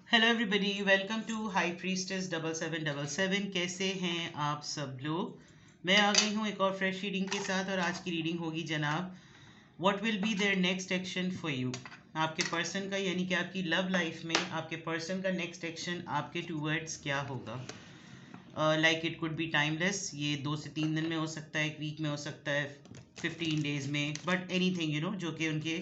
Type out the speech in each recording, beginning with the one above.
Hello everybody, welcome to high priestess 7777। कैसे हैं आप सब लोग। मैं आ गई हूँ एक और फ्रेश रीडिंग के साथ और आज की रीडिंग होगी जनाब, what will be there next action for you. आपके पर्सन का यानी कि आपकी लव लाइफ में आपके पर्सन का नेक्स्ट एक्शन आपके टूवर्ड्स क्या होगा। Like it could B timeless, ये 2 से 3 दिन में हो सकता है, एक वीक में हो सकता है, 15 डेज में, बट एनी थिंग जो कि उनके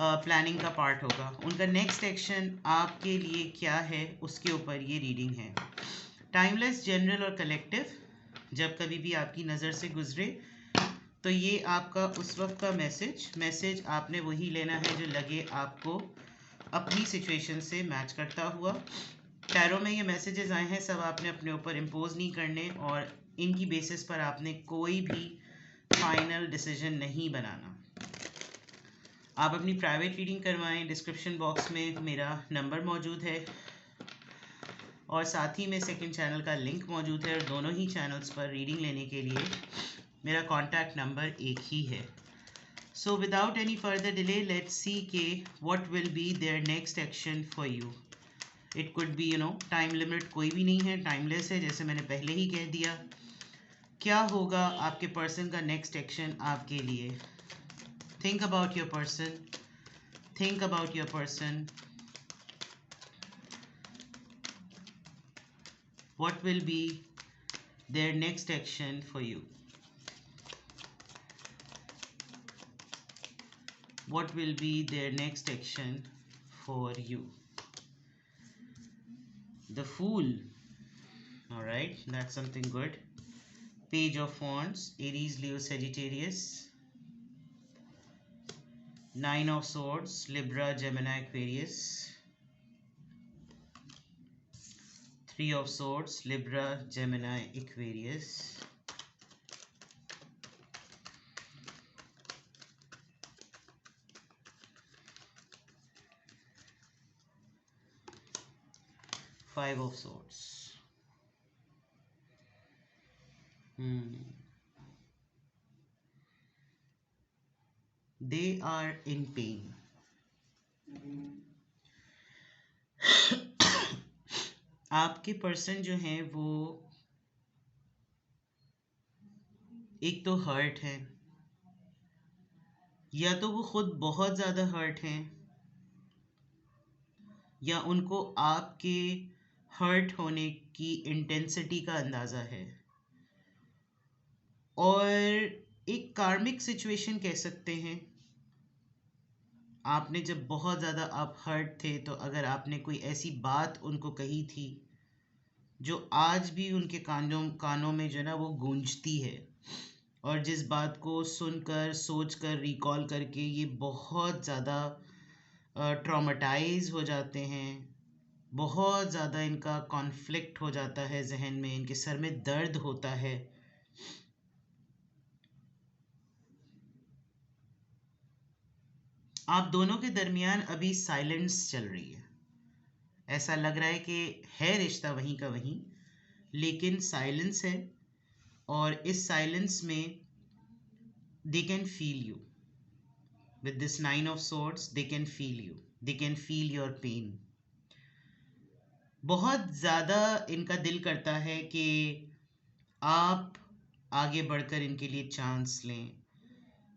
प्लानिंग का पार्ट होगा। उनका नेक्स्ट एक्शन आपके लिए क्या है उसके ऊपर ये रीडिंग है। टाइमलेस, जनरल और कलेक्टिव, जब कभी भी आपकी नज़र से गुजरे तो ये आपका उस वक्त का मैसेज आपने वही लेना है जो लगे आपको अपनी सिचुएशन से मैच करता हुआ। टैरो में ये मैसेजेस आए हैं, सब आपने अपने ऊपर इम्पोज नहीं करने और इनकी बेसिस पर आपने कोई भी फाइनल डिसीजन नहीं बनाना। आप अपनी प्राइवेट रीडिंग करवाएं, डिस्क्रिप्शन बॉक्स में मेरा नंबर मौजूद है और साथ ही में सेकंड चैनल का लिंक मौजूद है और दोनों ही चैनल्स पर रीडिंग लेने के लिए मेरा कॉन्टैक्ट नंबर एक ही है। So without any further delay let's see के what will be there next action for you. It could be time limit कोई भी नहीं है, टाइमलेस है, जैसे मैंने पहले ही कह दिया। क्या होगा आपके पर्सन का नेक्स्ट एक्शन आपके लिए। Think about your person, think about your person. What will be their next action for you? What will be their next action for you? The Fool. All right, that's something good. Page of Wands, Aries, Leo, Sagittarius. Nine of Swords, Libra, Gemini, Aquarius. Three of Swords, Libra, Gemini, Aquarius. Five of Swords. They are in pain. आपके person जो हैं वो एक तो hurt है, या तो वो खुद बहुत ज़्यादा हर्ट हैं, या उनको आपके हर्ट होने की इंटेंसिटी का अंदाज़ा है, और एक कार्मिक सिचुएशन कह सकते हैं। आपने जब बहुत ज़्यादा आप हर्ट थे तो अगर आपने कोई ऐसी बात उनको कही थी जो आज भी उनके कानों में जो है ना वो गूंजती है, और जिस बात को सुनकर सोचकर रिकॉल करके ये बहुत ज़्यादा ट्रॉमेटाइज हो जाते हैं, बहुत ज़्यादा इनका कॉन्फ्लिक्ट हो जाता है जहन में, इनके सर में दर्द होता है। आप दोनों के दरमियान अभी साइलेंस चल रही है। ऐसा लग रहा है कि है रिश्ता वहीं का वहीं, लेकिन साइलेंस है, और इस साइलेंस में they can feel you. With this Nine of Swords, they can feel you. They can feel your pain. बहुत ज़्यादा इनका दिल करता है कि आप आगे बढ़कर इनके लिए चांस लें,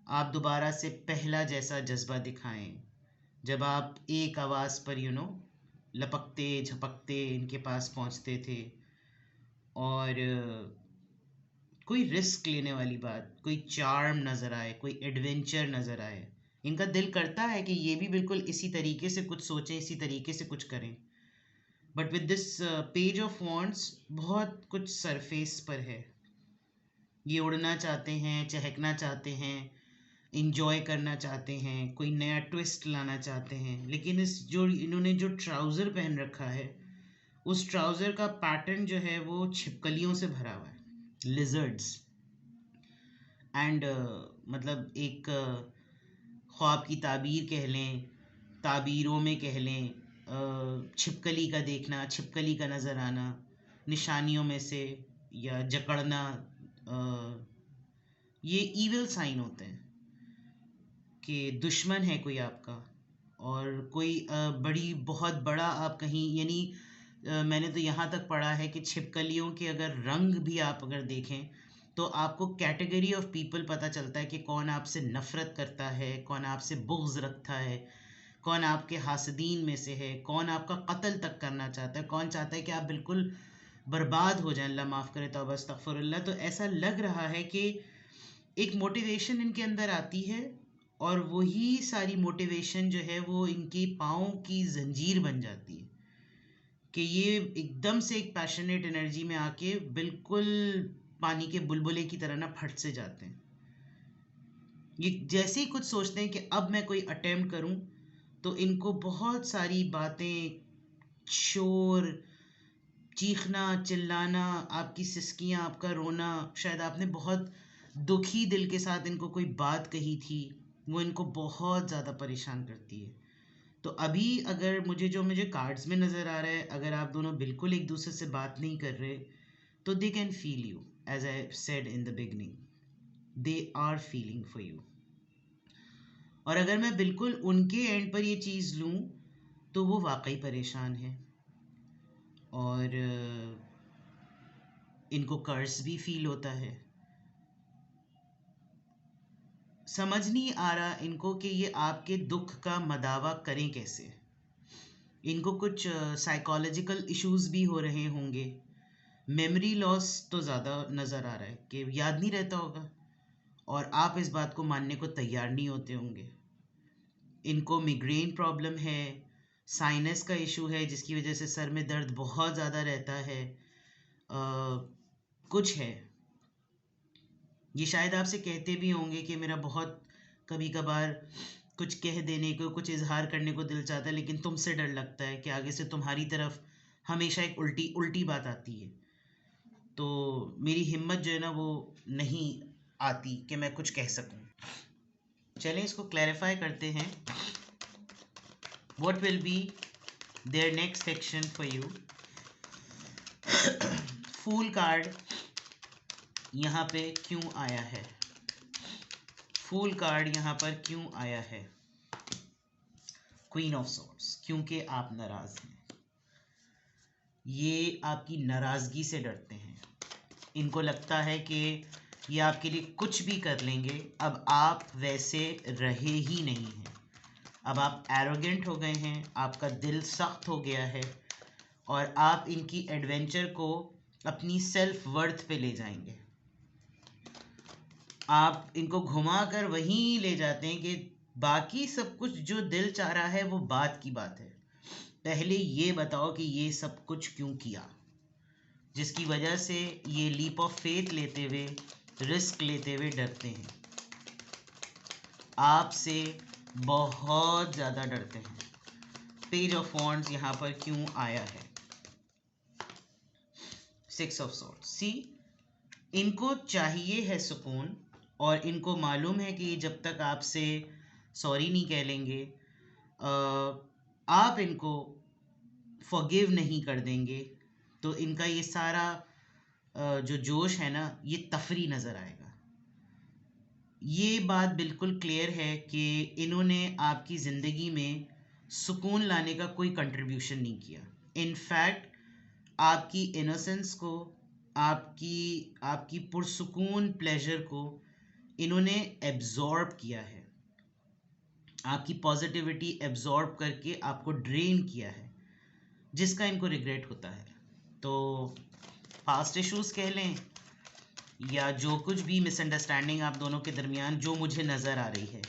आप दोबारा से पहला जैसा जज्बा दिखाएं, जब आप एक आवाज़ पर लपकते झपकते इनके पास पहुंचते थे, और कोई रिस्क लेने वाली बात, कोई चार्म नज़र आए, कोई एडवेंचर नज़र आए। इनका दिल करता है कि ये भी बिल्कुल इसी तरीके से कुछ सोचें, इसी तरीके से कुछ करें, but with this page of wands बहुत कुछ सरफेस पर है। ये उड़ना चाहते हैं, चहकना चाहते हैं, इंजॉय करना चाहते हैं, कोई नया ट्विस्ट लाना चाहते हैं, लेकिन इन्होंने जो ट्राउज़र पहन रखा है उस ट्राउज़र का पैटर्न जो है वो छिपकलियों से भरा हुआ है, लिजर्ड्स। एंड मतलब एक ख्वाब की ताबीर कह लें, ताबीरों में कह लें, छिपकली का देखना, छिपकली का नज़र आना निशानियों में से, या जकड़ना, ये ईविल साइन होते हैं कि दुश्मन है कोई आपका, और कोई बड़ी बहुत बड़ा आप कहीं यानी मैंने तो यहाँ तक पढ़ा है कि छिपकलियों के अगर रंग भी आप अगर देखें तो आपको कैटेगरी ऑफ पीपल पता चलता है कि कौन आपसे नफ़रत करता है, कौन आपसे बुग़्ज़ रखता है, कौन आपके हासदीन में से है, कौन आपका कत्ल तक करना चाहता है, कौन चाहता है कि आप बिल्कुल बर्बाद हो जाएं, अल्लाह माफ़ करे, तौबा अस्तगफिरुल्लाह। तो ऐसा लग रहा है कि एक मोटिवेशन इनके अंदर आती है और वही सारी मोटिवेशन जो है वो इनके पाँव की जंजीर बन जाती है कि ये एकदम से एक पैशनेट एनर्जी में आके बिल्कुल पानी के बुलबुले की तरह ना फट से जाते हैं। ये जैसे ही कुछ सोचते हैं कि अब मैं कोई अटेम्प्ट करूं तो इनको बहुत सारी बातें, शोर, चीखना, चिल्लाना, आपकी सिसकियां, आपका रोना, शायद आपने बहुत दुखी दिल के साथ इनको कोई बात कही थी, वो इनको बहुत ज़्यादा परेशान करती है। तो अभी अगर मुझे कार्ड्स में नज़र आ रहा है, अगर आप दोनों बिल्कुल एक दूसरे से बात नहीं कर रहे तो they can feel you, as I said in the beginning, they are feeling for you. और अगर मैं बिल्कुल उनके एंड पर ये चीज़ लूँ तो वो वाकई परेशान है और इनको कर्ज भी फील होता है। समझ नहीं आ रहा इनको कि ये आपके दुख का मदावा करें कैसे। इनको कुछ साइकोलॉजिकल इश्यूज भी हो रहे होंगे। मेमोरी लॉस तो ज़्यादा नज़र आ रहा है कि याद नहीं रहता होगा और आप इस बात को मानने को तैयार नहीं होते होंगे। इनको मिग्रेन प्रॉब्लम है, साइनस का इशू है जिसकी वजह से सर में दर्द बहुत ज़्यादा रहता है। कुछ है, ये शायद आपसे कहते भी होंगे कि मेरा बहुत कभी कभार कुछ कह देने को, कुछ इजहार करने को दिल चाहता है, लेकिन तुमसे डर लगता है कि आगे से तुम्हारी तरफ हमेशा एक उल्टी उल्टी बात आती है, तो मेरी हिम्मत जो है ना वो नहीं आती कि मैं कुछ कह सकूं। चलें इसको क्लैरिफाई करते हैं। What will be there next action for you. Fool card यहाँ पे क्यों आया है? फूल कार्ड यहाँ पर क्यों आया है? क्वीन ऑफ सॉर्ड्स, क्योंकि आप नाराज हैं। ये आपकी नाराज़गी से डरते हैं। इनको लगता है कि ये आपके लिए कुछ भी कर लेंगे, अब आप वैसे रहे ही नहीं हैं। अब आप एरोगेंट हो गए हैं, आपका दिल सख्त हो गया है और आप इनकी एडवेंचर को अपनी सेल्फ वर्थ पे ले जाएंगे। आप इनको घुमा कर वहीं ले जाते हैं कि बाकी सब कुछ जो दिल चाह रहा है वो बात की बात है, पहले ये बताओ कि ये सब कुछ क्यों किया, जिसकी वजह से ये लीप ऑफ फेथ लेते हुए, रिस्क लेते हुए डरते हैं। आपसे बहुत ज़्यादा डरते हैं। पेज ऑफ वॉन्ड्स यहाँ पर क्यों आया है? Six of swords. सी, इनको चाहिए है सुकून और इनको मालूम है कि जब तक आपसे सॉरी नहीं कह लेंगे, आप इनको फॉरगिव नहीं कर देंगे, तो इनका ये सारा जो जोश है ना ये तफरी नज़र आएगा। ये बात बिल्कुल क्लियर है कि इन्होंने आपकी ज़िंदगी में सुकून लाने का कोई कंट्रीब्यूशन नहीं किया। इनफैक्ट आपकी इनोसेंस को, आपकी पुरसुकून प्लेजर को इन्होंने एब्जॉर्ब किया है, आपकी पॉजिटिविटी एब्जॉर्ब करके आपको ड्रेन किया है, जिसका इनको रिग्रेट होता है। तो पास्ट इश्यूज़ कह लें या जो कुछ भी मिसअंडरस्टैंडिंग आप दोनों के दरमियान जो मुझे नज़र आ रही है,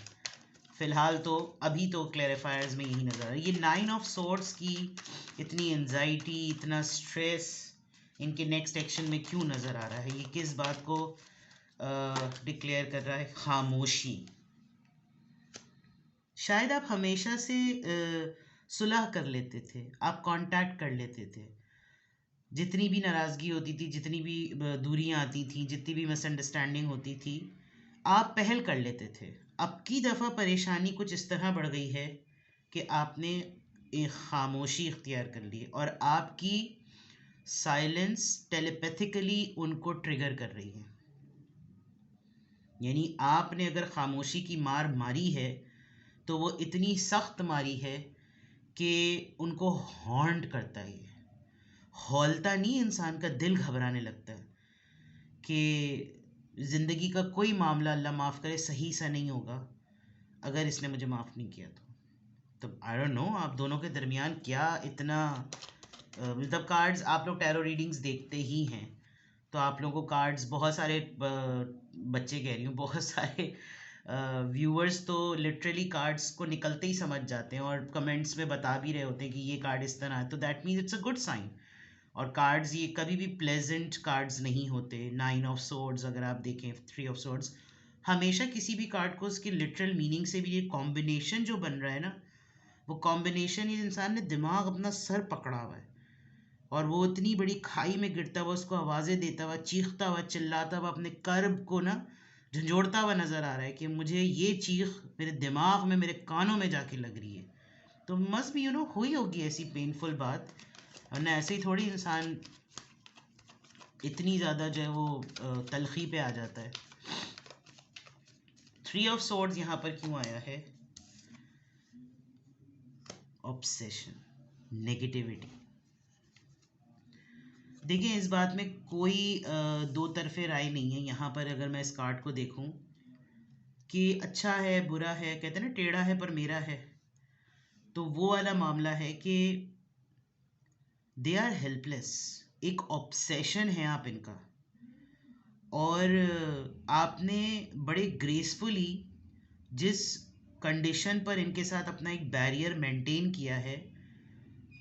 फ़िलहाल तो अभी तो क्लैरिफायर्स में यही नज़र आ रहा है। ये 9 ऑफ सोर्ड्स की इतनी एंजाइटी, इतना स्ट्रेस इनके नेक्स्ट एक्शन में क्यों नज़र आ रहा है? ये किस बात को डिक्लेयर कर रहा है? खामोशी। शायद आप हमेशा से सुलह कर लेते थे, आप कांटेक्ट कर लेते थे, जितनी भी नाराज़गी होती थी, जितनी भी दूरियां आती थी, जितनी भी मिसअंडरस्टैंडिंग होती थी, आप पहल कर लेते थे। अब की दफ़ा परेशानी कुछ इस तरह बढ़ गई है कि आपने एक खामोशी इख्तियार कर ली और आपकी साइलेंस टेलीपैथिकली उनको ट्रिगर कर रही है। यानी आपने अगर खामोशी की मार मारी है तो वो इतनी सख्त मारी है कि उनको हॉन्ट करता है। ये हौलता नहीं, इंसान का दिल घबराने लगता है कि ज़िंदगी का कोई मामला, अल्लाह माफ़ करे, सही सा नहीं होगा अगर इसने मुझे माफ़ नहीं किया तो आई डोंट नो आप दोनों के दरमियान क्या इतना मतलब कार्ड्स, आप लोग टैरो रीडिंग्स देखते ही हैं तो आप लोगों को कार्ड्स, बहुत सारे बच्चे कह रही हूँ, बहुत सारे व्यूअर्स तो लिटरली कार्ड्स को निकलते ही समझ जाते हैं और कमेंट्स में बता भी रहे होते हैं कि ये कार्ड इस तरह है, तो that means it's a good sign. और कार्ड्स ये कभी भी प्लेजेंट कार्ड्स नहीं होते। 9 ऑफ सोर्ड्स अगर आप देखें, 3 ऑफ सोर्ड्स, हमेशा किसी भी कार्ड को उसके लिटरल मीनिंग से भी, ये कॉम्बिनेशन जो बन रहा है ना, वो कॉम्बिनेशन, इस इंसान ने दिमाग अपना सर पकड़ा हुआ है और वो इतनी बड़ी खाई में गिरता हुआ, उसको आवाज़ें देता हुआ, चीखता हुआ, चिल्लाता हुआ, अपने कर्ब को ना झंझोड़ता हुआ नज़र आ रहा है कि मुझे ये चीख मेरे दिमाग में, मेरे कानों में जाके लग रही है। तो मस्ट भी हुई होगी ऐसी पेनफुल बात, वरना ऐसे ही थोड़ी इंसान इतनी ज़्यादा जो है वो तलखी पे आ जाता है। 3 ऑफ सोर्ड्स यहाँ पर क्यों आया है? Obsession, negativity. देखिए इस बात में कोई दो तरफे राय नहीं है। यहाँ पर अगर मैं इस कार्ड को देखूं कि अच्छा है बुरा है, कहते हैं ना टेढ़ा है पर मेरा है, तो वो वाला मामला है कि दे आर हेल्पलेस। एक ऑब्सेशन है आप इनका, और आपने बड़े ग्रेसफुली जिस कंडीशन पर इनके साथ अपना एक बैरियर मेंटेन किया है,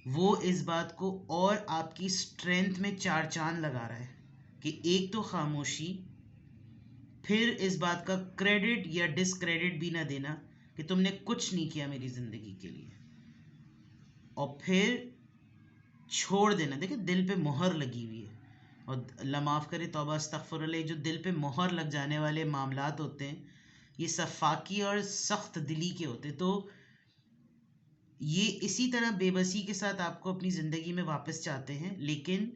वो इस बात को और आपकी स्ट्रेंथ में चार चांद लगा रहा है कि एक तो खामोशी, फिर इस बात का क्रेडिट या डिसक्रेडिट भी ना देना कि तुमने कुछ नहीं किया मेरी ज़िंदगी के लिए, और फिर छोड़ देना। देखिए दिल पे मोहर लगी हुई है, और अल्लाह माफ़ करे, तौबा अस्तगफिरुल्लाह, जो दिल पे मोहर लग जाने वाले मामलात होते हैं ये सफाकी और सख्त दिली के होते हैं। तो ये इसी तरह बेबसी के साथ आपको अपनी ज़िंदगी में वापस चाहते हैं, लेकिन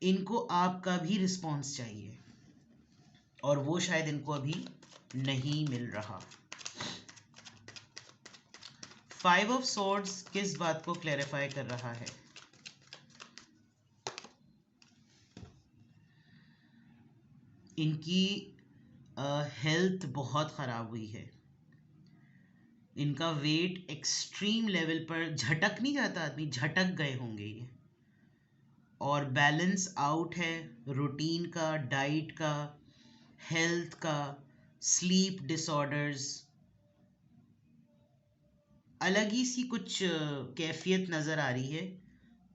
इनको आपका भी रिस्पॉन्स चाहिए और वो शायद इनको अभी नहीं मिल रहा। 5 ऑफ सोर्ड्स किस बात को क्लैरिफाई कर रहा है? इनकी हेल्थ बहुत ख़राब हुई है। इनका वेट एक्सट्रीम लेवल पर, झटक नहीं जाता आदमी, झटक गए होंगे ये, और बैलेंस आउट है रूटीन का, डाइट का, हेल्थ का, स्लीप डिसऑर्डर्स, अलग ही सी कुछ कैफियत नज़र आ रही है।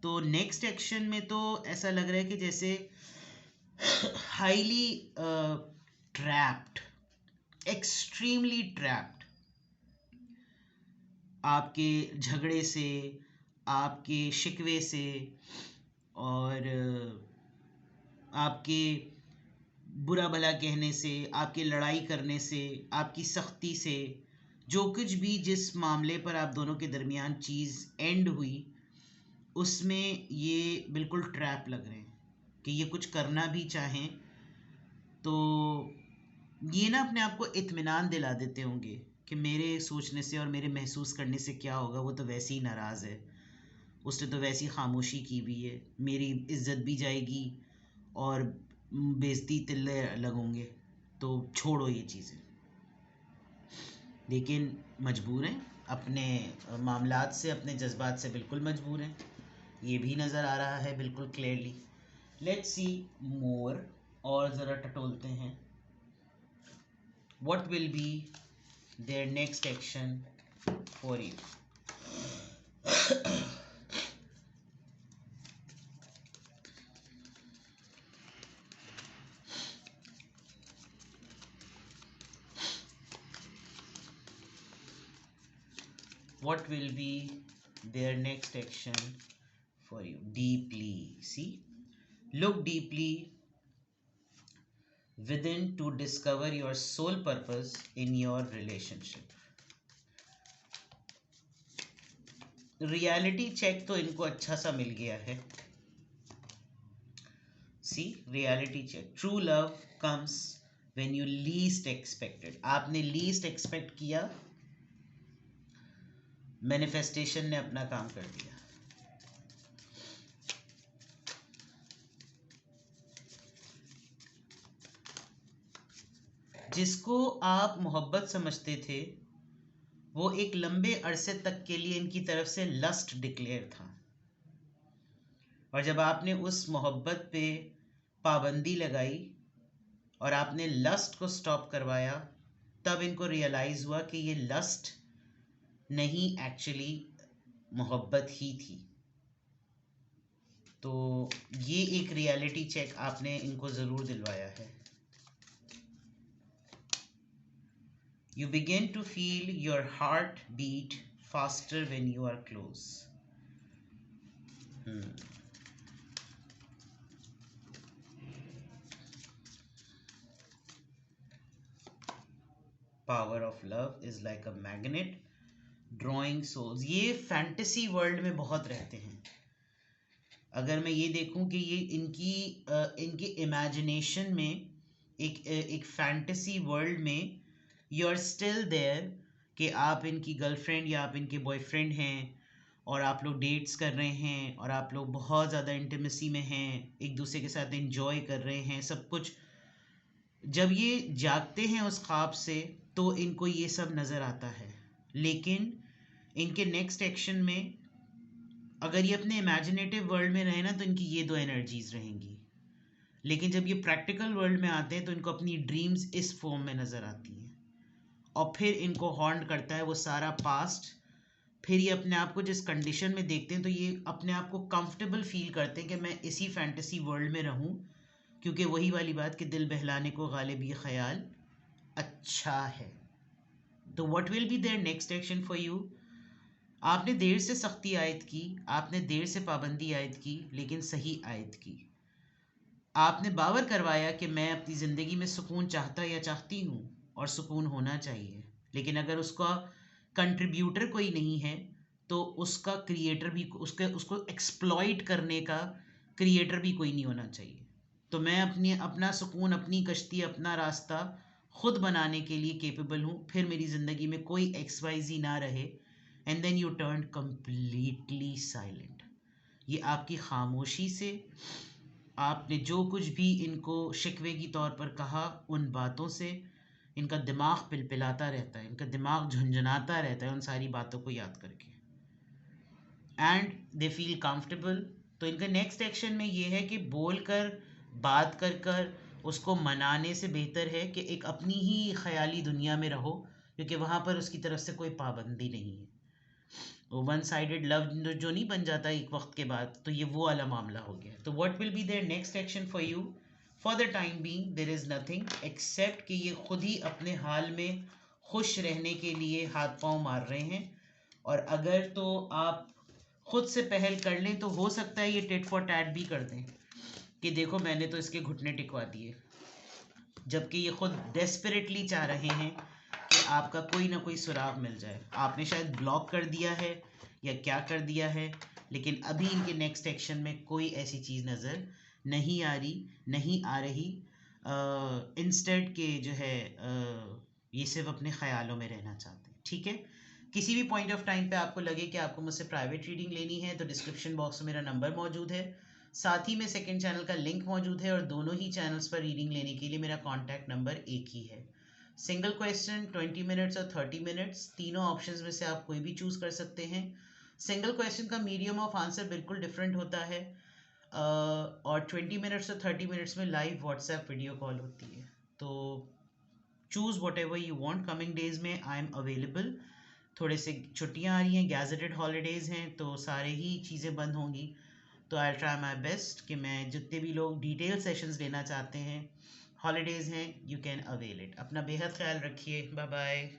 तो नेक्स्ट एक्शन में तो ऐसा लग रहा है कि जैसे हाईली ट्रैप्ड, एक्सट्रीमली ट्रैप्ड, आपके झगड़े से, आपके शिकवे से, और आपके बुरा भला कहने से, आपके लड़ाई करने से, आपकी सख्ती से, जो कुछ भी जिस मामले पर आप दोनों के दरमियान चीज़ एंड हुई, उसमें ये बिल्कुल ट्रैप लग रहे हैं कि ये कुछ करना भी चाहें तो ये ना अपने आप को इत्मीनान दिला देते होंगे कि मेरे सोचने से और मेरे महसूस करने से क्या होगा, वो तो वैसे ही नाराज़ है, उसने तो वैसी खामोशी की हुई है, मेरी इज्जत भी जाएगी और बेइज्जती तिल्ले लगोंगे, तो छोड़ो ये चीज़ें। लेकिन मजबूर हैं अपने मामलात से, अपने जज्बात से बिल्कुल मजबूर हैं, ये भी नज़र आ रहा है बिल्कुल क्लियरली। लेट्स सी मोर, और ज़रा टटोलते हैं। What will be their next action for you? What will be their next action for you? Deeply, see, look deeply within to discover your soul purpose in your relationship. Reality check तो इनको अच्छा सा मिल गया है। See, reality check, true love comes when you least expected, आपने least expect किया, manifestation ने अपना काम कर दिया। जिसको आप मोहब्बत समझते थे वो एक लंबे अरसे तक के लिए इनकी तरफ से लस्ट डिक्लेयर था, और जब आपने उस मोहब्बत पे पाबंदी लगाई और आपने लस्ट को स्टॉप करवाया, तब इनको रियलाइज़ हुआ कि ये लस्ट नहीं, एक्चुअली मोहब्बत ही थी। तो ये एक रियलिटी चेक आपने इनको ज़रूर दिलवाया है। You begin to feel your heart beat faster when you are close. Power of love is like a magnet drawing souls. ये फैंटेसी वर्ल्ड में बहुत रहते हैं। अगर मैं ये देखूं कि ये इनकी इमेजिनेशन में एक फैंटेसी वर्ल्ड में यू आर स्टिल देयर, कि आप इनकी गर्लफ्रेंड या आप इनके बॉयफ्रेंड हैं और आप लोग डेट्स कर रहे हैं और आप लोग बहुत ज़्यादा इंटीमेसी में हैं, एक दूसरे के साथ एंजॉय कर रहे हैं सब कुछ। जब ये जागते हैं उस ख्वाब से तो इनको ये सब नज़र आता है, लेकिन इनके नेक्स्ट एक्शन में अगर ये अपने इमेजिनेटिव वर्ल्ड में रहे ना तो इनकी ये दो एनर्जीज रहेंगी, लेकिन जब ये प्रैक्टिकल वर्ल्ड में आते हैं तो इनको अपनी ड्रीम्स इस फॉर्म में नज़र आती हैं, और फिर इनको हॉन्ट करता है वो सारा पास्ट। फिर ये अपने आप को जिस कंडीशन में देखते हैं तो ये अपने आप को कंफर्टेबल फील करते हैं कि मैं इसी फैंटेसी वर्ल्ड में रहूं, क्योंकि वही वाली बात कि दिल बहलाने को गालिब ये ख्याल अच्छा है। तो what will be there next action for you? आपने देर से सख्ती आयद की, आपने देर से पाबंदी आयद की, लेकिन सही आयद की। आपने बावर करवाया कि मैं अपनी ज़िंदगी में सुकून चाहता या चाहती हूँ और सुकून होना चाहिए, लेकिन अगर उसका कंट्रीब्यूटर कोई नहीं है तो उसका क्रिएटर भी, उसको एक्सप्लॉइट करने का क्रिएटर भी कोई नहीं होना चाहिए। तो मैं अपना सुकून, अपनी कश्ती, अपना रास्ता खुद बनाने के लिए केपेबल हूँ, फिर मेरी ज़िंदगी में कोई XYZ ना रहे। And then you turn completely silent. ये आपकी खामोशी से, आपने जो कुछ भी इनको शिकवे की तौर पर कहा, उन बातों से इनका दिमाग पिलपिलाता रहता है, इनका दिमाग झंझनाता रहता है उन सारी बातों को याद करके, एंड दे फील कंफर्टेबल। तो इनका नेक्स्ट एक्शन में ये है कि बोल कर, बात कर कर उसको मनाने से बेहतर है कि एक अपनी ही ख्याली दुनिया में रहो, क्योंकि वहाँ पर उसकी तरफ से कोई पाबंदी नहीं है। वो वन साइडेड लव जो नहीं बन जाता एक वक्त के बाद, तो ये वो वाला मामला हो गया। तो what will be there next action for you? For the time being there is nothing except कि ये खुद ही अपने हाल में खुश रहने के लिए हाथ पांव मार रहे हैं, और अगर तो आप खुद से पहल कर लें तो हो सकता है ये टिट फॉर टैट भी कर दें कि देखो मैंने तो इसके घुटने टिकवा दिए, जबकि ये खुद डेस्परेटली चाह रहे हैं कि आपका कोई ना कोई सुराग मिल जाए। आपने शायद ब्लॉक कर दिया है या क्या कर दिया है, लेकिन अभी इनके नेक्स्ट एक्शन में कोई ऐसी चीज़ नज़र नहीं आ रही। इंस्टेड के जो है ये सिर्फ अपने ख्यालों में रहना चाहते हैं। ठीक है, किसी भी पॉइंट ऑफ टाइम पे आपको लगे कि आपको मुझसे प्राइवेट रीडिंग लेनी है तो डिस्क्रिप्शन बॉक्स में मेरा नंबर मौजूद है, साथ ही में सेकंड चैनल का लिंक मौजूद है, और दोनों ही चैनल्स पर रीडिंग लेने के लिए मेरा कॉन्टैक्ट नंबर एक ही है। सिंगल क्वेश्चन 20 मिनट्स और 30 मिनट्स, तीनों ऑप्शंस में से आप कोई भी चूज़ कर सकते हैं। सिंगल क्वेश्चन का मीडियम ऑफ आंसर बिल्कुल डिफरेंट होता है, और 20 मिनट्स और 30 मिनट्स में लाइव व्हाट्सएप वीडियो कॉल होती है। तो choose what ever you want. Coming days में आई एम अवेलेबल। थोड़े से छुट्टियाँ आ रही हैं, गैजेटेड हॉलीडेज़ हैं, तो सारे ही चीज़ें बंद होंगी। तो आई ट्राई माई बेस्ट कि मैं जितने भी लोग डिटेल सेशंस लेना चाहते हैं, हॉलीडेज़ हैं, यू कैन अवेल इट। अपना बेहद ख्याल रखिए। Bye bye.